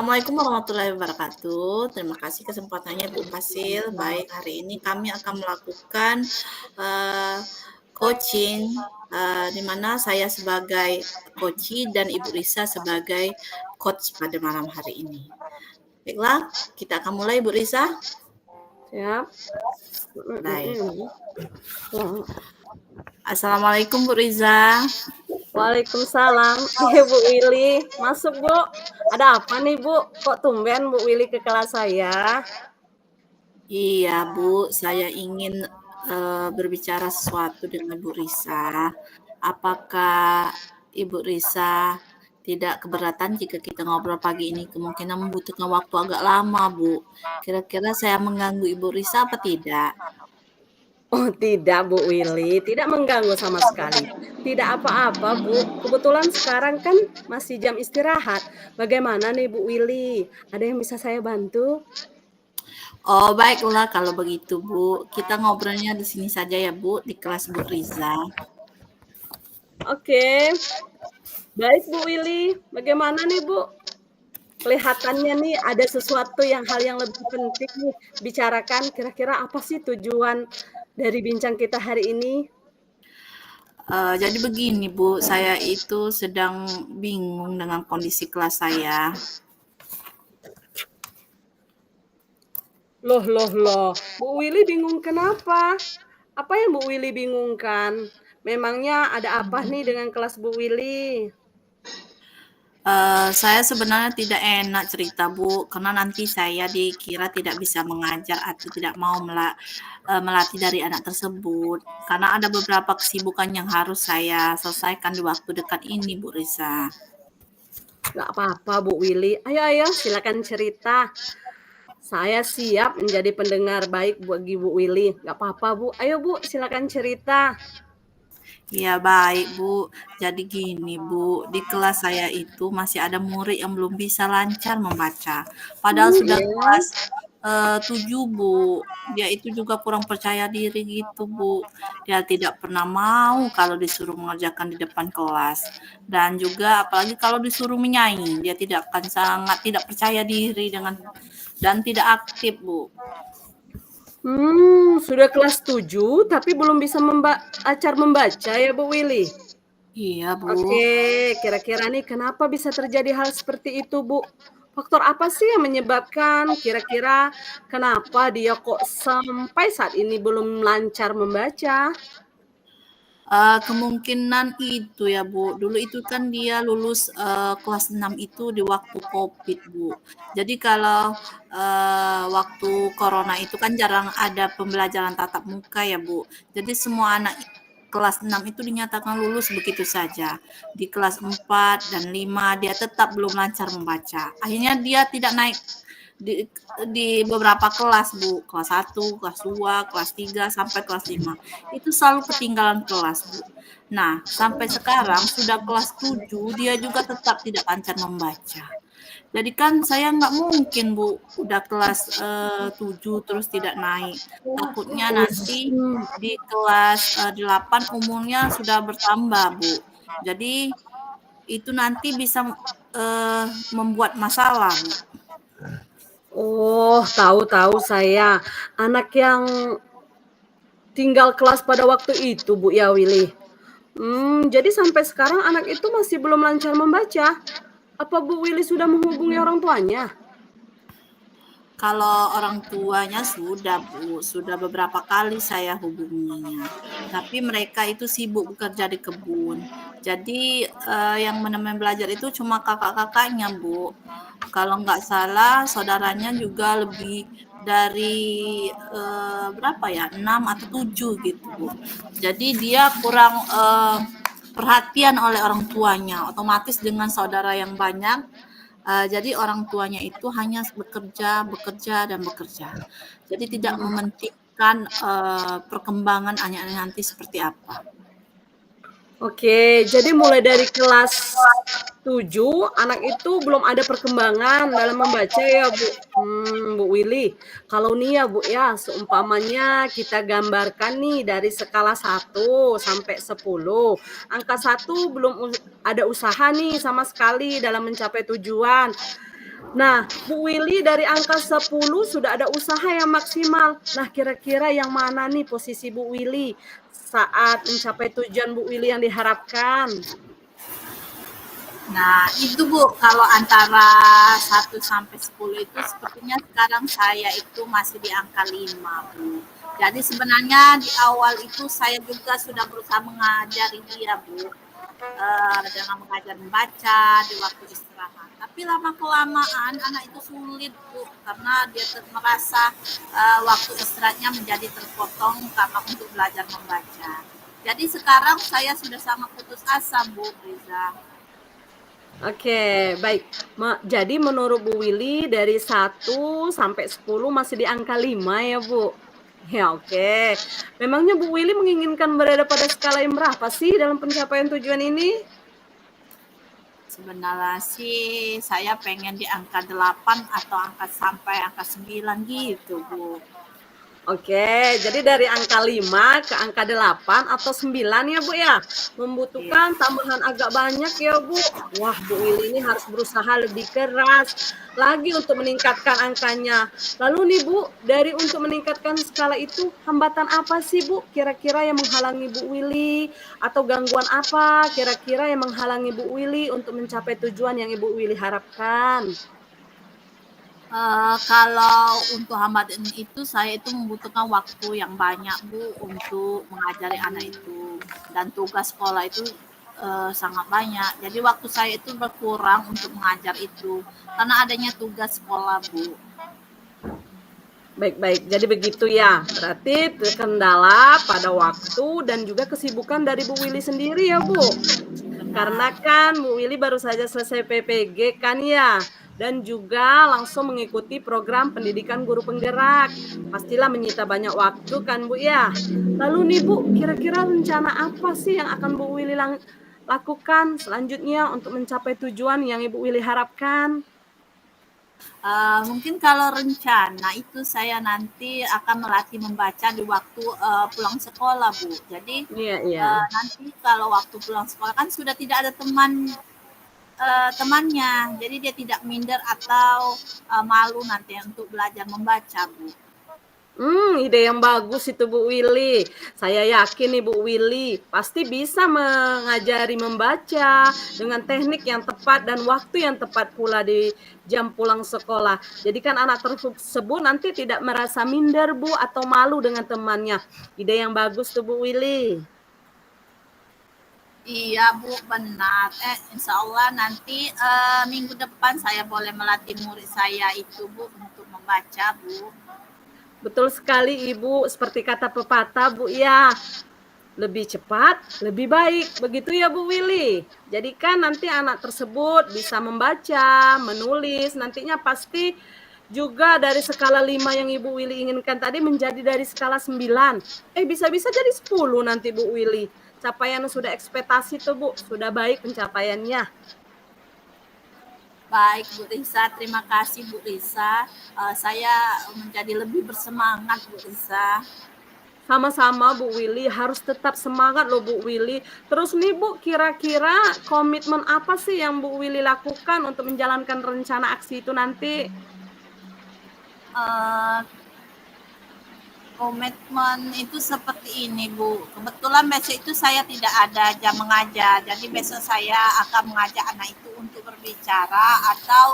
Assalamualaikum warahmatullahi wabarakatuh. Terima kasih kesempatannya Bu Fasil. Baik, hari ini kami akan melakukan eh, coaching di mana saya sebagai coach dan Ibu Risa sebagai coach pada malam hari ini. Baiklah, kita akan mulai Bu Risa. Siap. Baik. Assalamualaikum Bu Riza. Waalaikumsalam. Bu Willy. Masuk, Bu. Ada apa nih, Bu? Kok tumben Bu Willy ke kelas saya? Iya Bu, saya ingin berbicara sesuatu dengan Bu Risa. Apakah Ibu Risa tidak keberatan jika kita ngobrol pagi ini? Kemungkinan membutuhkan waktu agak lama, Bu. Kira-kira saya mengganggu Ibu Risa apa tidak? Oh, tidak, Bu Willy. Tidak mengganggu sama sekali. Tidak apa-apa, Bu. Kebetulan sekarang kan masih jam istirahat. Bagaimana nih, Bu Willy? Ada yang bisa saya bantu? Oh, baiklah kalau begitu, Bu. Kita ngobrolnya di sini saja ya, Bu, di kelas Bu Riza. Oke. Baik, Bu Willy. Bagaimana nih, Bu? Kelihatannya nih ada sesuatu hal yang lebih penting nih bicarakan. Kira-kira apa sih tujuan dari bincang kita hari ini? Jadi begini, Bu, saya itu sedang bingung dengan kondisi kelas saya. Loh. Bu Willy bingung kenapa? Apa yang Bu Willy bingungkan? Memangnya ada apa nih dengan kelas Bu Willy? Saya sebenarnya tidak enak cerita, Bu, karena nanti saya dikira tidak bisa mengajar atau tidak mau melatih dari anak tersebut. Karena ada beberapa kesibukan yang harus saya selesaikan di waktu dekat ini, Bu Risa. Gak apa-apa Bu Willy. Ayo silakan cerita. Saya siap menjadi pendengar baik bagi Bu Willy. Gak apa-apa Bu. Ayo Bu silakan cerita. Ya baik, Bu. Jadi gini, Bu, di kelas saya itu masih ada murid yang belum bisa lancar membaca. Padahal sudah Ya. kelas 7, Bu. Dia itu juga kurang percaya diri gitu, Bu. Dia tidak pernah mau kalau disuruh mengerjakan di depan kelas. Dan juga apalagi kalau disuruh menyanyi, dia sangat tidak percaya diri dan tidak aktif, Bu. Sudah kelas 7 tapi belum bisa acar membaca ya Bu Willy? Iya, Bu. Oke, kira-kira nih kenapa bisa terjadi hal seperti itu, Bu? Faktor apa sih yang menyebabkan kira-kira kenapa dia kok sampai saat ini belum lancar membaca? Kemungkinan itu ya, Bu. Dulu itu kan dia lulus kelas 6 itu di waktu COVID, Bu. Jadi kalau waktu corona itu kan jarang ada pembelajaran tatap muka ya, Bu. Jadi semua anak kelas 6 itu dinyatakan lulus begitu saja. Di kelas 4 dan 5 dia tetap belum lancar membaca. Akhirnya dia tidak naik di beberapa kelas, Bu. Kelas 1, kelas 2, kelas 3, sampai kelas 5. Itu selalu ketinggalan kelas, Bu. Nah, sampai sekarang sudah kelas 7, dia juga tetap tidak lancar membaca. Jadi kan saya nggak mungkin, Bu, udah kelas 7 terus tidak naik. Takutnya nanti di kelas 8 umurnya sudah bertambah, Bu. Jadi itu nanti bisa membuat masalah, Bu. Oh, tahu saya. Anak yang tinggal kelas pada waktu itu, Bu ya, Willy. Jadi sampai sekarang anak itu masih belum lancar membaca. Apa Bu Willy sudah menghubungi orang tuanya? Kalau orang tuanya sudah, Bu, sudah beberapa kali saya hubunginya. Tapi mereka itu sibuk bekerja di kebun. Jadi yang menemani belajar itu cuma kakak-kakaknya, Bu. Kalau nggak salah, saudaranya juga lebih dari berapa ya, 6 atau 7 gitu, Bu. Jadi dia kurang perhatian oleh orang tuanya. Otomatis dengan saudara yang banyak, jadi orang tuanya itu hanya bekerja. Jadi tidak mementingkan perkembangan anaknya nanti seperti apa. Oke, jadi mulai dari kelas 7, anak itu belum ada perkembangan dalam membaca ya, Bu? Bu Willy. Kalau nih ya, Bu, ya, seumpamanya kita gambarkan nih dari skala 1 sampai 10. Angka 1 belum ada usaha nih sama sekali dalam mencapai tujuan. Nah, Bu Willy dari angka 10 sudah ada usaha yang maksimal. Nah, kira-kira yang mana nih posisi Bu Willy saat mencapai tujuan Bu Willy yang diharapkan? Nah, itu Bu, kalau antara 1 sampai 10 itu sepertinya sekarang saya itu masih di angka 5 Bu. Jadi sebenarnya di awal itu saya juga sudah berusaha mengajari dia Bu, dengan mengajar membaca di waktu istirahat. Tapi lama-kelamaan anak itu sulit Bu, karena dia merasa waktu istirahatnya menjadi terpotong karena untuk belajar membaca. Jadi sekarang saya sudah sangat putus asa Bu Riza. Oke, baik. Jadi menurut Bu Willy dari 1 sampai 10 masih di angka 5 ya, Bu? Ya, oke. Memangnya Bu Willy menginginkan berada pada skala yang berapa sih dalam pencapaian tujuan ini? Sebenarnya sih saya pengen di angka 8 atau sampai angka 9 gitu, Bu. Oke, jadi dari angka 5 ke angka 8 atau 9 ya, Bu, ya? Iya. Membutuhkan tambahan agak banyak ya, Bu. Wah, Bu Willy ini harus berusaha lebih keras lagi untuk meningkatkan angkanya. Lalu nih, Bu, dari untuk meningkatkan skala itu, hambatan apa sih, Bu, kira-kira yang menghalangi Bu Willy? Atau gangguan apa kira-kira yang menghalangi Bu Willy untuk mencapai tujuan yang Ibu Willy harapkan? Kalau untuk hambatan itu saya itu membutuhkan waktu yang banyak Bu untuk mengajari anak itu, dan tugas sekolah itu sangat banyak. Jadi waktu saya itu berkurang untuk mengajar itu karena adanya tugas sekolah Bu. Baik-baik, jadi begitu ya. Berarti terkendala pada waktu dan juga kesibukan dari Bu Willy sendiri ya, Bu? Karena Benar. kan Bu Willy baru saja selesai PPG kan ya, dan juga langsung mengikuti program pendidikan guru penggerak. Pastilah menyita banyak waktu kan Bu ya. Lalu nih Bu, kira-kira rencana apa sih yang akan Bu Willy lakukan selanjutnya untuk mencapai tujuan yang Ibu Willy harapkan? Mungkin kalau rencana itu saya nanti akan melatih membaca di waktu pulang sekolah, Bu. Jadi Iya, iya. nanti kalau waktu pulang sekolah kan sudah tidak ada temannya, jadi dia tidak minder atau malu nanti untuk belajar membaca, Bu. Ide yang bagus itu Bu Willy. Saya yakin nih Bu Willy pasti bisa mengajari membaca dengan teknik yang tepat dan waktu yang tepat pula di jam pulang sekolah. Jadi kan anak tersebut nanti tidak merasa minder Bu atau malu dengan temannya. Ide yang bagus tuh Bu Willy. Iya Bu, benar. Insya Allah nanti minggu depan saya boleh melatih murid saya itu Bu untuk membaca Bu. Betul sekali Ibu, seperti kata pepatah Bu ya. Lebih cepat, lebih baik. Begitu ya Bu Willy. Jadi kan nanti anak tersebut bisa membaca, menulis, nantinya pasti juga dari skala 5 yang Ibu Willy inginkan tadi menjadi dari skala 9. Bisa-bisa jadi 10 nanti Bu Willy. Capaian sudah ekspektasi tuh Bu, sudah baik pencapaiannya. Baik Bu Risa, terima kasih Bu Risa. Saya menjadi lebih bersemangat Bu Risa. Sama-sama Bu Willy, harus tetap semangat loh Bu Willy. Terus nih Bu, kira-kira komitmen apa sih yang Bu Willy lakukan untuk menjalankan rencana aksi itu nanti? Eh, Komitmen itu seperti ini Bu. Kebetulan besok itu saya tidak ada jam mengajar, jadi besok saya akan mengajak anak itu untuk berbicara atau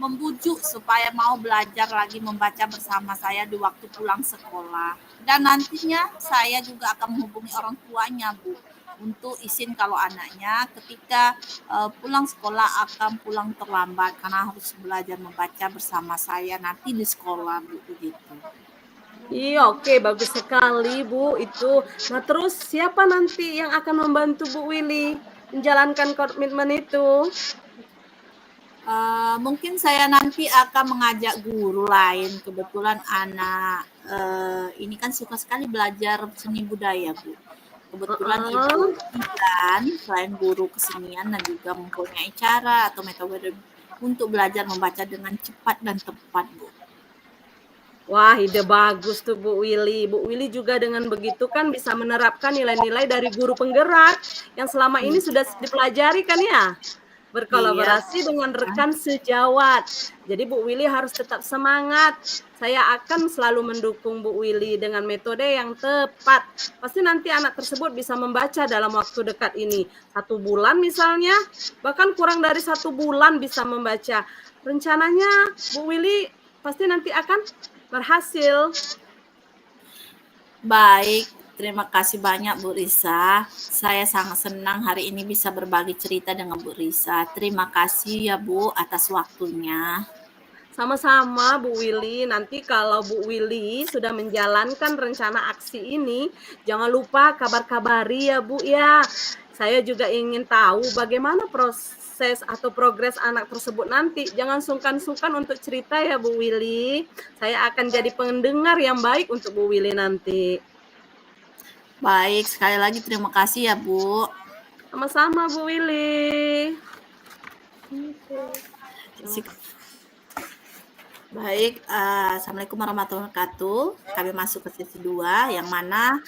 membujuk supaya mau belajar lagi membaca bersama saya di waktu pulang sekolah. Dan nantinya saya juga akan menghubungi orang tuanya, Bu, untuk izin kalau anaknya ketika pulang sekolah akan pulang terlambat karena harus belajar membaca bersama saya nanti di sekolah, Bu, begitu. Iya, oke, bagus sekali Bu itu. Nah terus siapa nanti yang akan membantu Bu Willy menjalankan komitmen itu? Mungkin saya nanti akan mengajak guru lain. Kebetulan anak ini kan suka sekali belajar seni budaya, Bu. Kebetulan Ibu Heeh. Idan selain guru kesenian dan juga mempunyai cara atau metode untuk belajar membaca dengan cepat dan tepat, Bu. Wah, ide bagus tuh Bu Willy. Bu Willy juga dengan begitu kan bisa menerapkan nilai-nilai dari guru penggerak yang selama ini sudah dipelajari kan ya? Iya. berkolaborasi dengan rekan sejawat. Jadi Bu Willy harus tetap semangat. Saya akan selalu mendukung Bu Willy dengan metode yang tepat. Pasti nanti anak tersebut bisa membaca dalam waktu dekat ini. 1 bulan misalnya, bahkan kurang dari 1 bulan bisa membaca. Rencananya Bu Willy pasti nanti akan berhasil. Baik, terima kasih banyak Bu Risa. Saya sangat senang hari ini bisa berbagi cerita dengan Bu Risa. Terima kasih ya Bu atas waktunya. Sama-sama Bu Willy, nanti kalau Bu Willy sudah menjalankan rencana aksi ini, jangan lupa kabar-kabari ya Bu ya. Saya juga ingin tahu bagaimana proses atau progres anak tersebut nanti. Jangan sungkan-sungkan untuk cerita ya Bu Willy. Saya akan jadi pendengar yang baik untuk Bu Willy nanti. Baik, sekali lagi terima kasih ya Bu. Sama-sama Bu Willy. Baik, Assalamualaikum warahmatullahi wabarakatuh. Kami masuk ke sesi 2, yang mana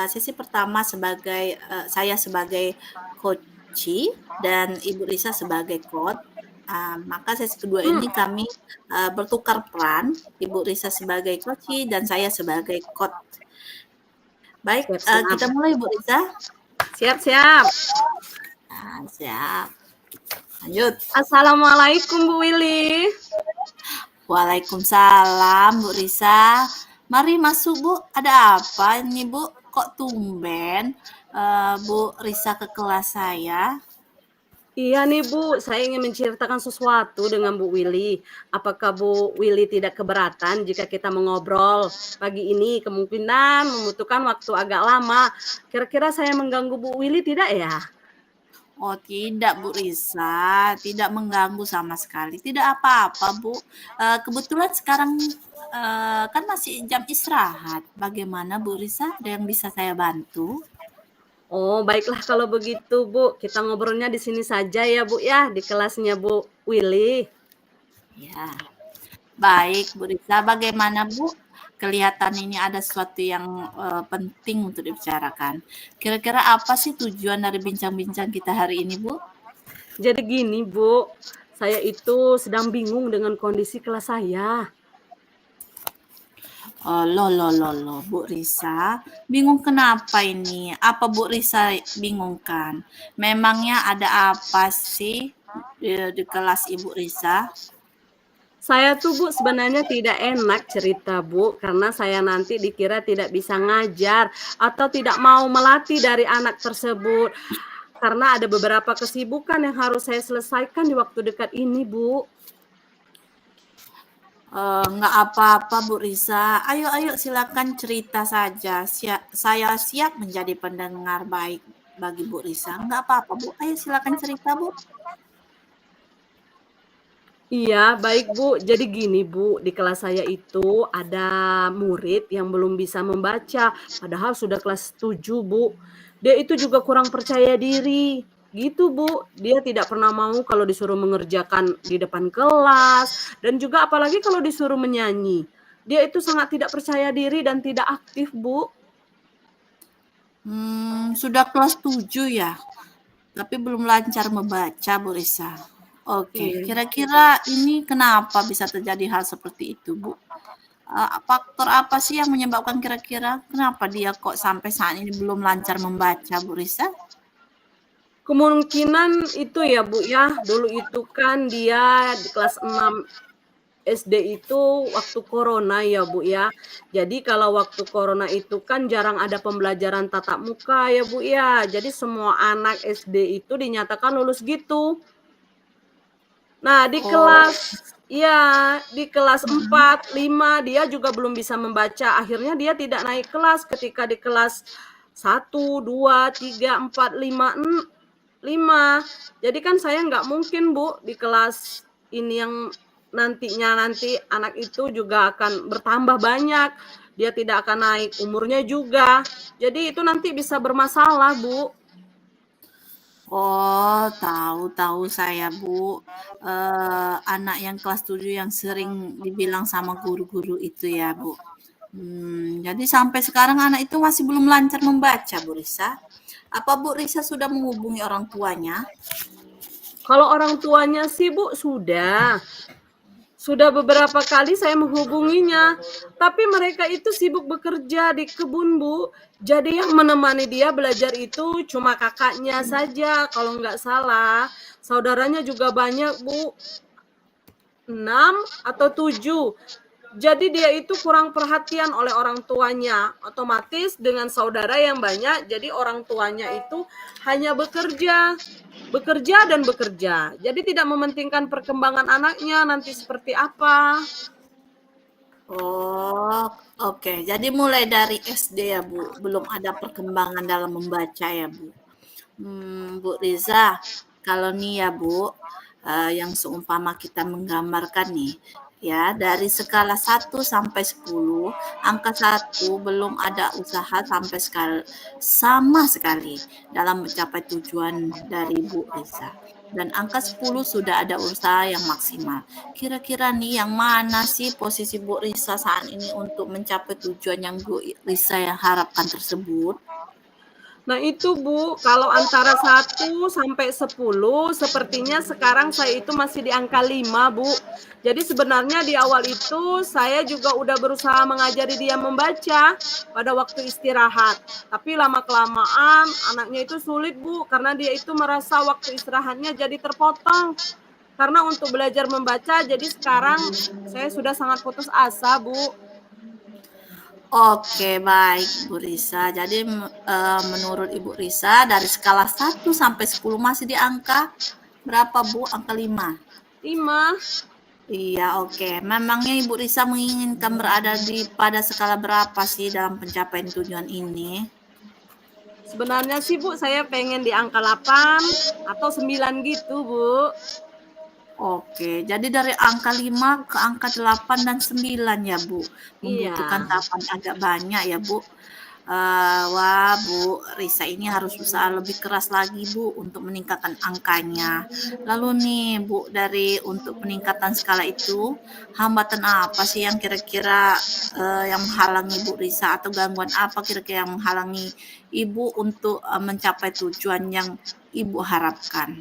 sesi pertama saya sebagai coach dan Ibu Risa sebagai coach. Maka sesi kedua ini kami bertukar peran, Ibu Risa sebagai coach dan saya sebagai coach. Baik, Siap-siap. kita mulai Bu Risa. Siap-siap. Siap. Lanjut. Assalamualaikum Bu Willy. Waalaikumsalam Bu Risa. Mari masuk Bu. Ada apa ini Bu? Kok tumben Bu Risa ke kelas saya? Iya nih Bu, saya ingin menceritakan sesuatu dengan Bu Willy. Apakah Bu Willy tidak keberatan jika kita mengobrol pagi ini? Kemungkinan membutuhkan waktu agak lama. Kira-kira saya mengganggu Bu Willy tidak ya? Oh tidak Bu Risa, tidak mengganggu sama sekali. Tidak apa-apa Bu. Kebetulan sekarang kan masih jam istirahat. Bagaimana Bu Risa? Ada yang bisa saya bantu? Oh, baiklah kalau begitu Bu. Kita ngobrolnya di sini saja ya Bu ya, di kelasnya Bu Willy. Ya. Baik Bu Risa, bagaimana Bu? Kelihatan ini ada sesuatu yang penting untuk dibicarakan. Kira-kira apa sih tujuan dari bincang-bincang kita hari ini, Bu? Jadi gini Bu, saya itu sedang bingung dengan kondisi kelas saya. Loh, Bu Risa. Bingung kenapa ini? Apa Bu Risa bingungkan? Memangnya ada apa sih di kelas Ibu Risa? Saya tuh Bu sebenarnya tidak enak cerita Bu, karena saya nanti dikira tidak bisa ngajar atau tidak mau melatih dari anak tersebut. Karena ada beberapa kesibukan yang harus saya selesaikan di waktu dekat ini Bu. Nggak apa-apa Bu Risa. Ayo silakan cerita saja. Saya siap menjadi pendengar baik bagi Bu Risa. Nggak apa-apa Bu. Ayo silakan cerita Bu. Iya, baik Bu. Jadi gini Bu, di kelas saya itu ada murid yang belum bisa membaca, padahal sudah kelas 7 Bu. Dia itu juga kurang percaya diri, gitu Bu. Dia tidak pernah mau kalau disuruh mengerjakan di depan kelas, dan juga apalagi kalau disuruh menyanyi. Dia itu sangat tidak percaya diri dan tidak aktif Bu. Sudah kelas 7 ya? Tapi belum lancar membaca Bu Risa. Oke, Iya. kira-kira ini kenapa bisa terjadi hal seperti itu Bu? Faktor apa sih yang menyebabkan kira-kira kenapa dia kok sampai saat ini belum lancar membaca Bu Risa? Kemungkinan itu ya Bu ya, dulu itu kan dia di kelas 6 SD itu waktu corona ya Bu ya. Jadi kalau waktu corona itu kan jarang ada pembelajaran tatap muka ya Bu ya. Jadi semua anak SD itu dinyatakan lulus gitu. Nah di Oh, kelas mhm. 4, 5 dia juga belum bisa membaca. Akhirnya dia tidak naik kelas ketika di kelas 1, 2, 3, 4, 5. Jadi kan saya nggak mungkin Bu di kelas ini yang nanti anak itu juga akan bertambah banyak, dia tidak akan naik umurnya juga. Jadi itu nanti bisa bermasalah Bu. Oh, tahu saya Bu. Anak yang kelas 7 yang sering dibilang sama guru-guru itu ya Bu. Jadi sampai sekarang anak itu masih belum lancar membaca Bu Risa. Apa Bu Risa sudah menghubungi orang tuanya? Kalau orang tuanya sih, Bu, sudah. Sudah beberapa kali saya menghubunginya, tapi mereka itu sibuk bekerja di kebun, Bu. Jadi yang menemani dia belajar itu cuma kakaknya saja kalau nggak salah. Saudaranya juga banyak, Bu, 6 atau 7. Jadi dia itu kurang perhatian oleh orang tuanya. Otomatis dengan saudara yang banyak, jadi orang tuanya itu hanya bekerja, bekerja dan bekerja. Jadi tidak mementingkan perkembangan anaknya nanti seperti apa. Oh, oke. Jadi mulai dari SD ya, Bu, belum ada perkembangan dalam membaca ya, Bu? Bu Riza, kalau nih ya Bu, yang seumpama kita menggambarkan nih, ya dari skala 1 sampai 10, angka 1 belum ada usaha sampai sama sekali dalam mencapai tujuan dari Bu Riza. Dan angka 10 sudah ada usaha yang maksimal. Kira-kira nih yang mana sih posisi Bu Risa saat ini untuk mencapai tujuan yang Bu Risa yang harapkan tersebut? Nah itu Bu, kalau antara 1 sampai 10, sepertinya sekarang saya itu masih di angka 5 Bu. Jadi sebenarnya di awal itu saya juga udah berusaha mengajari dia membaca pada waktu istirahat. Tapi lama-kelamaan anaknya itu sulit Bu, karena dia itu merasa waktu istirahatnya jadi terpotong. Karena untuk belajar membaca, jadi sekarang saya sudah sangat putus asa Bu. Oke, baik Bu Risa. Jadi menurut Ibu Risa dari skala 1 sampai 10 masih di angka berapa Bu? Angka 5. 5. Iya, oke. Memangnya Ibu Risa menginginkan berada di pada skala berapa sih dalam pencapaian tujuan ini? Sebenarnya sih Bu, saya pengen di angka 8 atau 9 gitu Bu. Oke, jadi dari angka 5 ke angka 8 dan 9 ya, Bu. Iya. Membutuhkan tahapan agak banyak ya, Bu. Wah, Bu Risa ini harus usaha lebih keras lagi, Bu, untuk meningkatkan angkanya. Lalu nih, Bu, dari untuk peningkatan skala itu, hambatan apa sih yang kira-kira yang menghalangi Bu Risa atau gangguan apa kira-kira yang menghalangi Ibu untuk mencapai tujuan yang Ibu harapkan?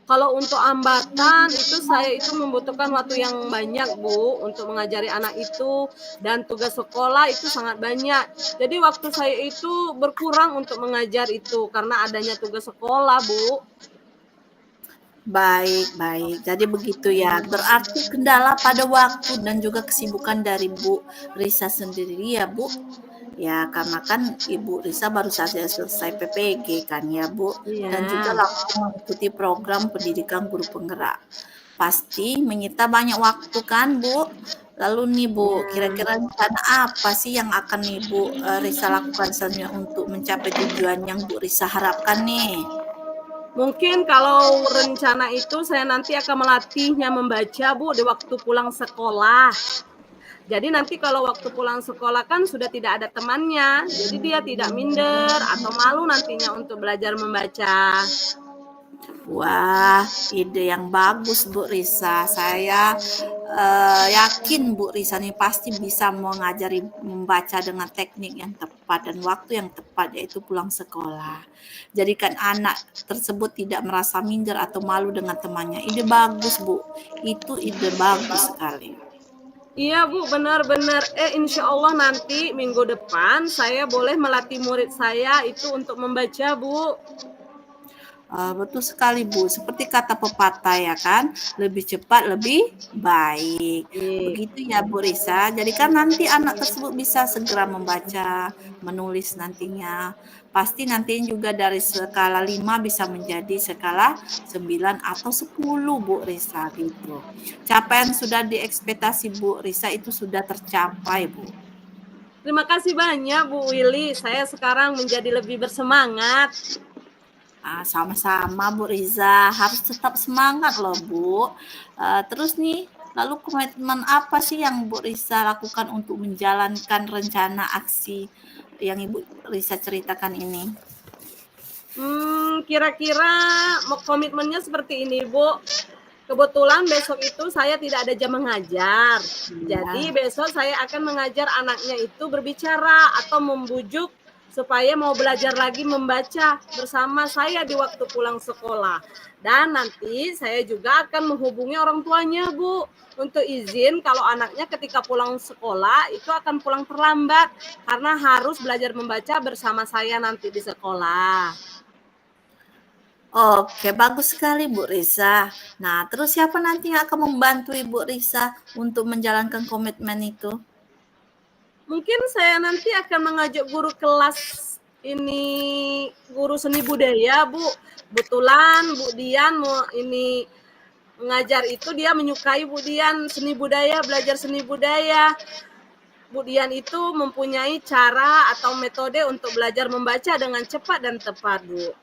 Kalau untuk hambatan itu saya itu membutuhkan waktu yang banyak Bu untuk mengajari anak itu, dan tugas sekolah itu sangat banyak. Jadi waktu saya itu berkurang untuk mengajar itu karena adanya tugas sekolah Bu. Baik, baik. Jadi begitu ya. Berarti kendala pada waktu dan juga kesibukan dari Bu Risa sendiri ya, Bu. Ya, karena kan Ibu Risa baru saja selesai PPG kan ya, Bu. Dan juga Iya. langsung mengikuti program pendidikan guru penggerak. Pasti menyita banyak waktu kan, Bu? Lalu nih, Bu, Iya. kira-kira rencana apa sih yang akan Ibu Risa lakukan selanjutnya untuk mencapai tujuan yang Bu Risa harapkan nih? Mungkin kalau rencana itu saya nanti akan melatihnya membaca Bu di waktu pulang sekolah. Jadi nanti kalau waktu pulang sekolah kan sudah tidak ada temannya, jadi dia tidak minder atau malu nantinya untuk belajar membaca. Wah, ide yang bagus Bu Risa. Saya yakin Bu Risa nih pasti bisa mengajari membaca dengan teknik yang tepat dan waktu yang tepat yaitu pulang sekolah. Jadikan anak tersebut tidak merasa minder atau malu dengan temannya. Ide bagus Bu. Itu ide bagus sekali. Iya Bu, benar-benar. Insya Allah nanti minggu depan saya boleh melatih murid saya itu untuk membaca Bu. Betul sekali Bu, seperti kata pepatah ya kan, lebih cepat lebih baik. Iya. Begitu ya Bu Risa, jadi kan nanti anak tersebut bisa segera membaca, menulis nantinya. Pasti nantinya juga dari skala 5 bisa menjadi skala 9 atau 10 Bu Risa gitu. Capaian sudah diekspektasi Bu Risa itu sudah tercapai Bu. Terima kasih banyak Bu Willy, saya sekarang menjadi lebih bersemangat. Sama-sama Bu Riza, harus tetap semangat loh Bu. Terus nih, lalu komitmen apa sih yang Bu Riza lakukan untuk menjalankan rencana aksi yang Ibu Riza ceritakan ini? Kira-kira komitmennya seperti ini Bu. Kebetulan besok itu saya tidak ada jam mengajar. Iya. Jadi besok saya akan mengajar anaknya itu berbicara atau membujuk supaya mau belajar lagi membaca bersama saya di waktu pulang sekolah. Dan nanti saya juga akan menghubungi orang tuanya, Bu, untuk izin kalau anaknya ketika pulang sekolah itu akan pulang terlambat karena harus belajar membaca bersama saya nanti di sekolah. Oke, bagus sekali Bu Risa. Nah, terus siapa nanti yang akan membantu Ibu Risa untuk menjalankan komitmen itu? Mungkin saya nanti akan mengajak guru kelas ini, guru seni budaya, Bu. Kebetulan Bu Dian mau ini mengajar itu, dia menyukai Bu Dian seni budaya, belajar seni budaya. Bu Dian itu mempunyai cara atau metode untuk belajar membaca dengan cepat dan tepat, Bu.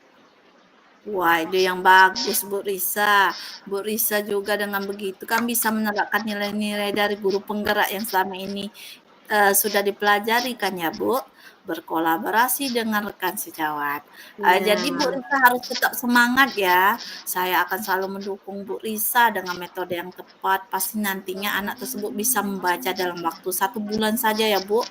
Wah, ide yang bagus Bu Risa. Bu Risa juga dengan begitu kan bisa menerapkan nilai-nilai dari guru penggerak yang selama ini sudah dipelajari kan ya Bu? Berkolaborasi dengan rekan sejawat. Jadi Bu Iya. Risa harus tetap semangat ya. Saya akan selalu mendukung Bu Risa dengan metode yang tepat. Pasti nantinya anak tersebut bisa membaca dalam waktu 1 bulan saja ya Bu.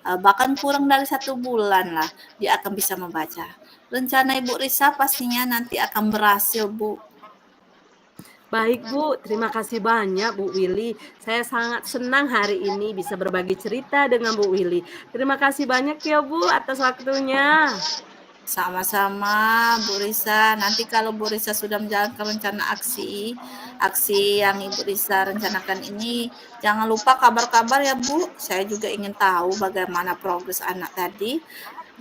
Bahkan kurang dari 1 bulan lah dia akan bisa membaca. Rencana Ibu Risa pastinya nanti akan berhasil, Bu. Baik Bu, terima kasih banyak Bu Willy. Saya sangat senang hari ini bisa berbagi cerita dengan Bu Willy. Terima kasih banyak ya Bu atas waktunya. Sama-sama, Bu Risa. Nanti kalau Bu Risa sudah menjalankan rencana aksi yang Ibu Risa rencanakan ini, jangan lupa kabar-kabar ya, Bu. Saya juga ingin tahu bagaimana progres anak tadi.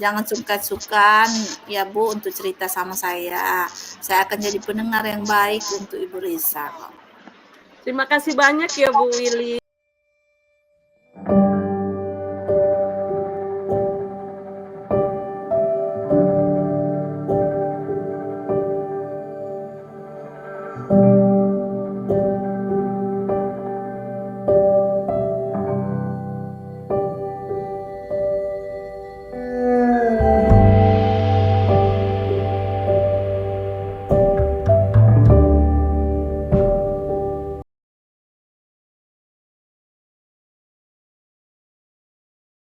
Jangan sungkan-sungkan ya, Bu, untuk cerita sama saya. Saya akan jadi pendengar yang baik untuk Ibu Risa kok. Terima kasih banyak ya Bu Willy.